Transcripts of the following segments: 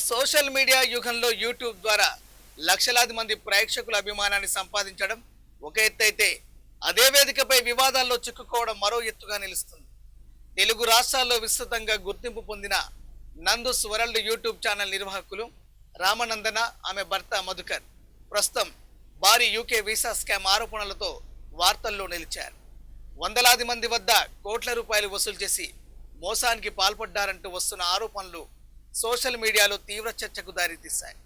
Social media యుగంలో YouTube ద్వారా లక్షలాది మంది ప్రేక్షకుల అభిమానాన్ని సంపాదించడం ఒక ఎత్తు అయితే, అదే వేదికపై వివాదాల్లో చిక్కుకోవడం మరో ఎత్తుగా నిలుస్తుంది. తెలుగు రాష్ట్రాల్లో విస్తృతంగా గుర్తింపు పొందిన నందూస్ వరల్డ్ యూట్యూబ్ ఛానల్ నిర్వాహకులు రామనందన, ఆమె భర్త మధుకర్ ప్రస్తుతం భారీ యూకే వీసా స్కామ్ ఆరోపణలతో వార్తల్లో నిలిచారు. వందలాది మంది వద్ద కోట్ల రూపాయలు వసూలు చేసి మోసానికి పాల్పడ్డారంటూ వస్తున్న ఆరోపణలు సోషల్ మీడియాలో తీవ్ర చర్చకు దారితీశాయి.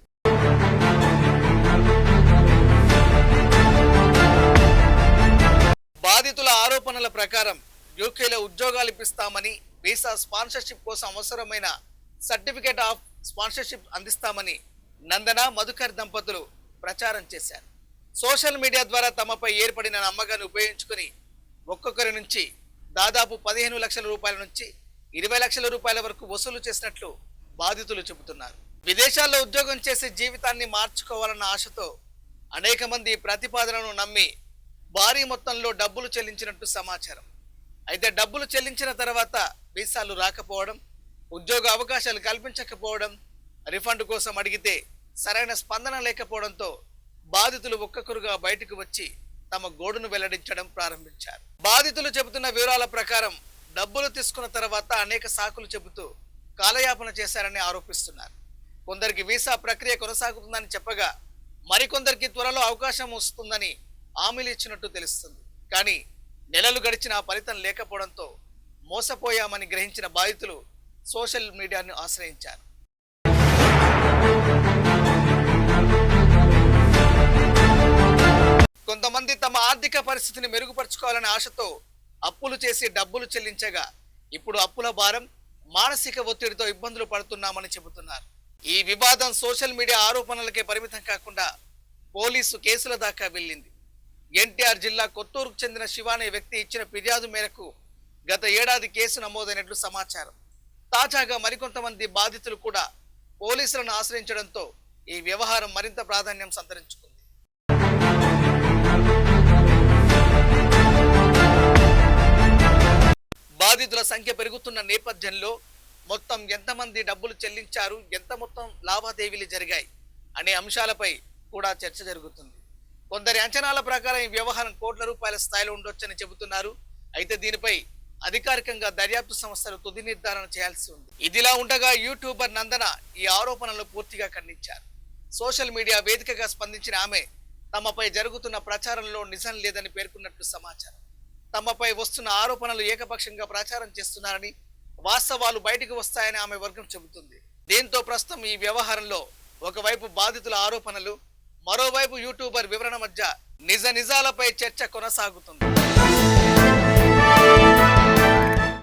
బాధితుల ఆరోపణల ప్రకారం యూకేలో ఉద్యోగాలు ఇప్పిస్తామని, వీసా స్పాన్సర్షిప్ కోసం అవసరమైన సర్టిఫికేట్ ఆఫ్ స్పాన్సర్షిప్ అందిస్తామని నందన, మధుకర్ దంపతులు ప్రచారం చేశారు. సోషల్ మీడియా ద్వారా తమపై ఏర్పడిన నమ్మకాన్ని ఉపయోగించుకుని ఒక్కొక్కరి నుంచి దాదాపు 15 లక్షల రూపాయల నుంచి 20 లక్షల రూపాయల వరకు వసూలు చేసినట్లు బాధితులు చెబుతున్నారు. విదేశాల్లో ఉద్యోగం చేసి జీవితాన్ని మార్చుకోవాలన్న ఆశతో అనేక మంది ప్రతిపాదనను నమ్మి భారీ మొత్తంలో డబ్బులు చెల్లించినట్టు సమాచారం. అయితే డబ్బులు చెల్లించిన తర్వాత వీసాలు రాకపోవడం, ఉద్యోగ అవకాశాలు కల్పించకపోవడం, రిఫండ్ కోసం అడిగితే సరైన స్పందన లేకపోవడంతో బాధితులు ఒక్కొక్కరుగా బయటకు వచ్చి తమ గోడును వెల్లడించడం ప్రారంభించారు. బాధితులు చెబుతున్న వివరాల ప్రకారం డబ్బులు తీసుకున్న తర్వాత అనేక సాకులు చెబుతూ కాలయాపన చేశారని ఆరోపిస్తున్నారు. కొందరికి వీసా ప్రక్రియ కొనసాగుతుందని చెప్పగా, మరికొందరికి త్వరలో అవకాశం వస్తుందని హామీలు ఇచ్చినట్టు తెలుస్తుంది. కానీ నెలలు గడిచిన ఫలితం లేకపోవడంతో మోసపోయామని గ్రహించిన బాధితులు సోషల్ మీడియాను ఆశ్రయించారు. కొంతమంది తమ ఆర్థిక పరిస్థితిని మెరుగుపరుచుకోవాలనే ఆశతో అప్పులు చేసి డబ్బులు చెల్లించగా, ఇప్పుడు అప్పుల భారం, మానసిక ఒత్తిడితో ఇబ్బందులు పడుతున్నామని చెబుతున్నారు. ఈ వివాదం సోషల్ మీడియా ఆరోపణలకే పరిమితం కాకుండా పోలీసు కేసుల దాకా వెళ్ళింది. ఎన్టీఆర్ జిల్లా కొత్తూరుకు చెందిన శివ అనే వ్యక్తి ఇచ్చిన ఫిర్యాదు మేరకు గత ఏడాది కేసు నమోదైనట్లు సమాచారం. తాజాగా మరికొంతమంది బాధితులు కూడా పోలీసులను ఆశ్రయించడంతో ఈ వ్యవహారం మరింత ప్రాధాన్యం సంతరించుకుంది. బాధితుల సంఖ్య పెరుగుతున్న నేపథ్యంలో మొత్తం ఎంతమంది డబ్బులు చెల్లించారు, ఎంత మొత్తం లావాదేవీలు జరిగాయి అనే అంశాలపై కూడా చర్చ జరుగుతుంది. కొందరి అంచనాల ప్రకారం ఈ వ్యవహారం కోట్ల రూపాయల స్థాయిలో ఉండొచ్చని చెబుతున్నారు. అయితే దీనిపై అధికారికంగా దర్యాప్తు సంస్థలు తుది నిర్ధారణ చేయాల్సి ఉంది. ఇదిలా ఉండగా యూట్యూబర్ నందన ఈ ఆరోపణలు పూర్తిగా ఖండించారు. సోషల్ మీడియా వేదికగా స్పందించిన ఆమె తమపై జరుగుతున్న ప్రచారంలో నిజం లేదని పేర్కొన్నట్లు సమాచారం. తమపై వస్తున్న ఆరోపణలు ఏకపక్షంగా ప్రచారం చేస్తున్నారని, వాస్తవాలు బయటకు వస్తాయని ఆమె వర్గం చెబుతుంది. దీంతో ప్రస్తుతం ఈ వ్యవహారంలో ఒకవైపు బాధితుల ఆరోపణలు, మరోవైపు యూట్యూబర్ వివరణ మధ్య నిజాలపై చర్చ కొనసాగుతుంది.